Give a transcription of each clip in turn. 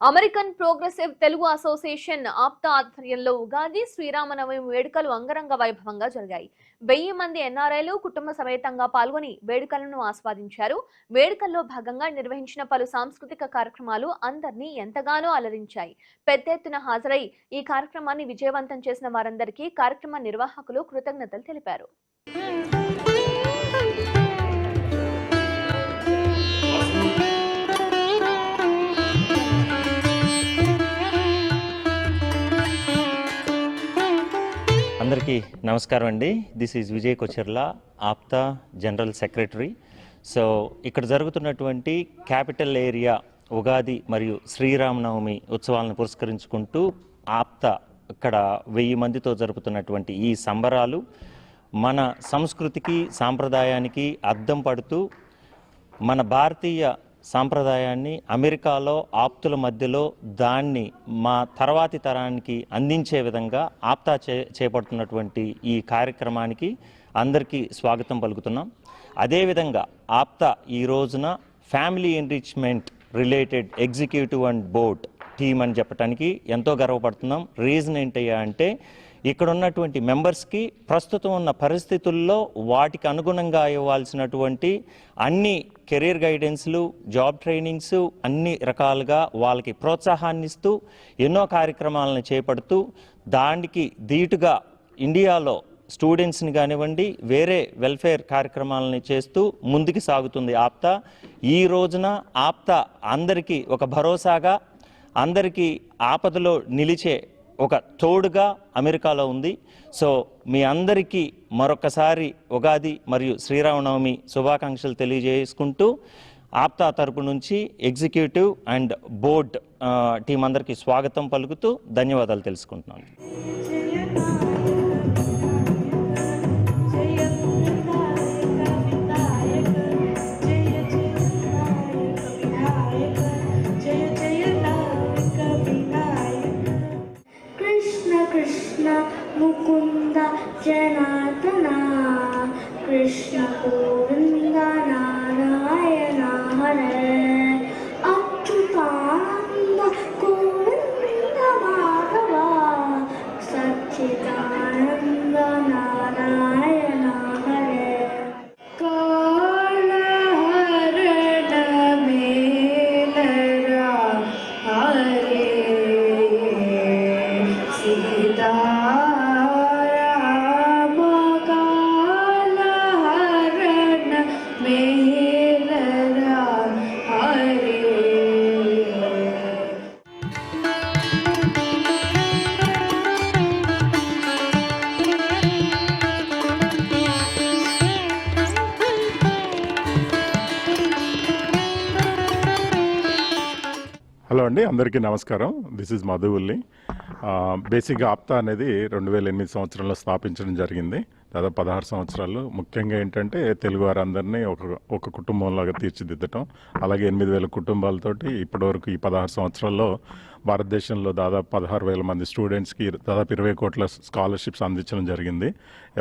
American progressive Telugu association APTA ఆధ్వర్యంలో ఉగాది శ్రీరామనవమి వేడుకలు అంగరంగ వైభవంగా జరిగాయి. 1000 మంది ఎన్ఆర్ఐలు కుటుంబ సమేతంగా పాల్గొని వేడుకలను ఆస్వాదించారు. వేడుకల్లో భాగంగా నిర్వహించిన పలు సాంస్కృతిక కార్యక్రమాలు అందరినీ ఎంతగానో అలరించాయి. పెద్ద ఎత్తున హాజరై ఈ కార్యక్రమాన్ని విజయవంతం చేసిన వారందరికీ కార్యక్రమ నిర్వాహకులు కృతజ్ఞతలు తెలిపారు. అందరికీ నమస్కారం అండి. This is Vijay Kocherla, APTA general secretary. So ఇక్కడ జరుగుతున్నటువంటి క్యాపిటల్ ఏరియా ఉగాది మరియు శ్రీరామనవమి ఉత్సవాలను పురస్కరించుకుంటూ ఆప్తా ఇక్కడ 1000 మందితో జరుపుతున్నటువంటి ఈ సంబరాలు మన సంస్కృతికి సాంప్రదాయానికి అద్దం పడుతూ మన భారతీయ సాంప్రదాయాన్ని అమెరికాలో ఆప్తుల మధ్యలో దాన్ని మా తర్వాతి తరానికి అందించే విధంగా ఆప్తా చేపడుతున్నటువంటి ఈ కార్యక్రమానికి అందరికీ స్వాగతం పలుకుతున్నాం. అదేవిధంగా ఆప్తా ఈ రోజున family enrichment related executive and board team అని చెప్పడానికి ఎంతో గర్వపడుతున్నాం. రీజన్ ఏంటయ్యా అంటే ఇక్కడ ఉన్నటువంటి మెంబర్స్కి ప్రస్తుతం ఉన్న పరిస్థితుల్లో వాటికి అనుగుణంగా ఇవ్వాల్సినటువంటి అన్ని కెరీర్ గైడెన్స్లు, జాబ్ ట్రైనింగ్స్ అన్ని రకాలుగా వాళ్ళకి ప్రోత్సాహాన్ని ఇస్తూ ఎన్నో కార్యక్రమాలను చేపడుతూ దానికి ధీటుగా ఇండియాలో స్టూడెంట్స్ని కానివ్వండి వేరే వెల్ఫేర్ కార్యక్రమాలని చేస్తూ ముందుకు సాగుతుంది ఆప్తా. ఈ రోజున ఆప్తా అందరికీ ఒక భరోసాగా, అందరికీ ఆపదలో నిలిచే ఒక తోడుగా అమెరికాలో ఉంది. సో మీ అందరికీ మరొకసారి ఉగాది మరియు శ్రీరామనవమి శుభాకాంక్షలు తెలియజేసుకుంటూ ఆప్తా తరపు నుంచి ఎగ్జిక్యూటివ్ అండ్ బోర్డ్ టీం అందరికీ స్వాగతం పలుకుతూ ధన్యవాదాలు తెలుసుకుంటున్నాను. कृष्ण मुकुंद जनार्दन कृष्ण गोविंद नारायण हरे अच्युतानंद गोविंद माधव सच्चिदानंद नारायण हरे कालहरण मेलरा हरे सीताराम कालहरण मेलरा हरे. హలో అండి, అందరికీ నమస్కారం. This is Madhuvulli. బేసిక్గా ఆప్తా అనేది 2008 సంవత్సరంలో స్థాపించడం జరిగింది. దాదాపు 16 సంవత్సరాలు. ముఖ్యంగా ఏంటంటే తెలుగు వారందరినీ ఒక కుటుంబంలాగా తీర్చిదిద్దటం, అలాగే 8000 కుటుంబాలతోటి ఇప్పటివరకు ఈ 16 సంవత్సరాల్లో భారతదేశంలో దాదాపు 16,000 మంది స్టూడెంట్స్కి దాదాపు 20 కోట్ల స్కాలర్షిప్స్ అందించడం జరిగింది,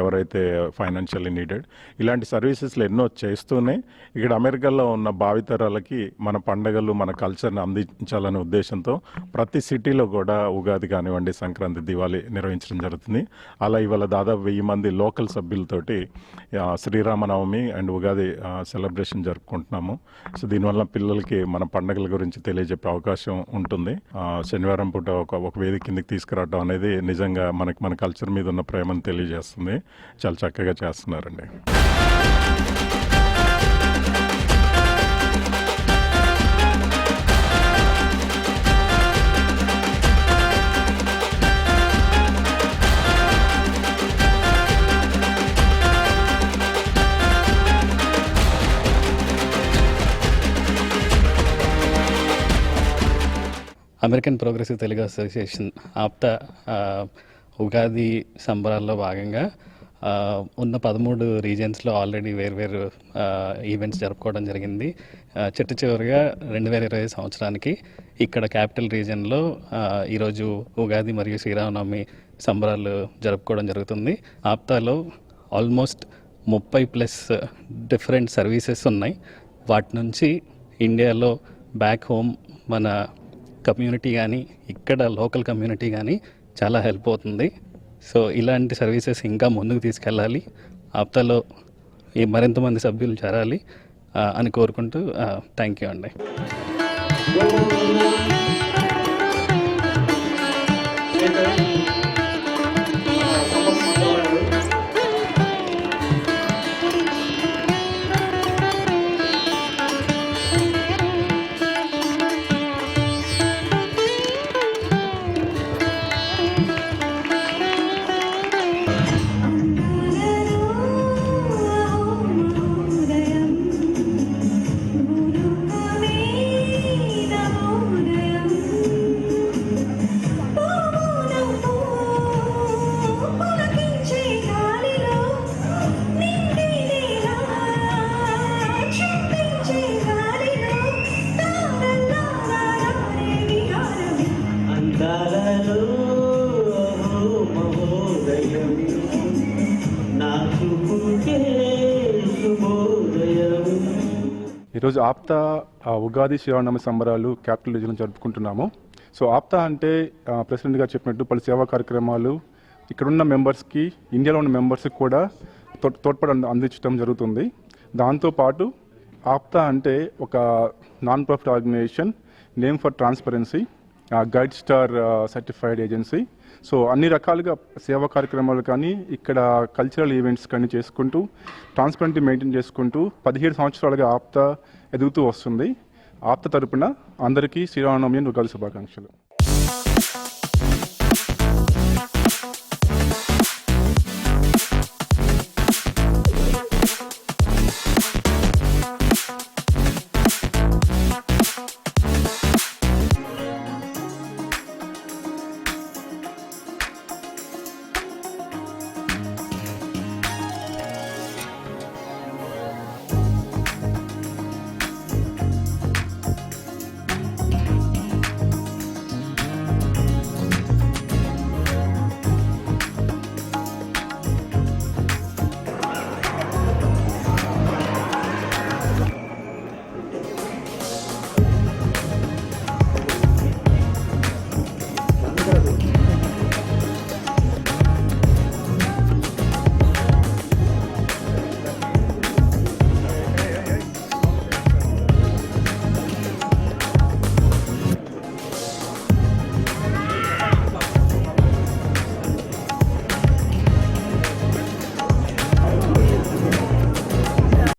ఎవరైతే ఫైనాన్షియల్లీ నీడెడ్. ఇలాంటి సర్వీసెస్లు ఎన్నో చేస్తూనే ఇక్కడ అమెరికాలో ఉన్న భావితరాలకి మన పండుగలు, మన కల్చర్ని అందించాలనే ఉద్దేశంతో ప్రతి సిటీలో కూడా ఉగాది కానివ్వండి, సంక్రాంతి, దివాళీ నిర్వహించడం జరుగుతుంది. అలా ఇవాళ దాదాపు 1000 మంది లోకల్ సభ్యులతోటి శ్రీరామనవమి అండ్ ఉగాది సెలబ్రేషన్ జరుపుకుంటున్నాము. సో దీనివల్ల పిల్లలకి మన పండుగల గురించి తెలియజెప్పే అవకాశం ఉంటుంది. శనివారం పూట ఒక వేదిక కిందకి తీసుకురావడం అనేది నిజంగా మన కల్చర్ మీద ఉన్న ప్రేమను తెలియజేస్తుంది. చాలా చక్కగా చేస్తున్నారండి. American progressive Telugu association APTA Ugadi సంబరాల్లో భాగంగా ఉన్న 13 రీజియన్స్లో ఆల్రెడీ వేర్వేరు ఈవెంట్స్ జరుపుకోవడం జరిగింది. చివరిగా 2020 సంవత్సరానికి ఇక్కడ క్యాపిటల్ రీజియన్లో ఈరోజు ఉగాది మరియు శ్రీరామనవమి సంబరాలు జరుపుకోవడం జరుగుతుంది. ఆప్తాలో ఆల్మోస్ట్ 30+ డిఫరెంట్ సర్వీసెస్ ఉన్నాయి. వాటి నుంచి ఇండియాలో బ్యాక్ హోమ్ మన కమ్యూనిటీ కానీ ఇక్కడ లోకల్ కమ్యూనిటీ కానీ చాలా హెల్ప్ అవుతుంది. సో ఇలాంటి సర్వీసెస్ ఇంకా ముందుకు తీసుకెళ్ళాలి, ఆప్తాలో ఈ మరింత మంది సభ్యులు చేరాలి అని కోరుకుంటూ థ్యాంక్ యూ అండి. ఈరోజు ఆప్తా ఉగాది శ్రీరామనవమి సంబరాలు క్యాపిటల్ రీజియన్లో జరుపుకుంటున్నాము. సో ఆప్తా అంటే ప్రెసిడెంట్ గారు చెప్పినట్టు పలు సేవా కార్యక్రమాలు ఇక్కడున్న మెంబర్స్కి, ఇండియాలో ఉన్న మెంబర్స్కి కూడా తోడ్పడి అందించడం జరుగుతుంది. దాంతోపాటు ఆప్తా అంటే ఒక non profit organisation, name for transparency, guide star certified agency. So అన్ని రకాలుగా సేవా కార్యక్రమాలు కానీ ఇక్కడ కల్చరల్ ఈవెంట్స్ కానీ చేసుకుంటూ ట్రాన్స్పరెంటీ మెయింటైన్ చేసుకుంటూ 17 సంవత్సరాలుగా ఆప్తా ఎదుగుతూ వస్తుంది. ఆప్తా తరపున అందరికీ శ్రీరామనవమి ఉగాది శుభాకాంక్షలు.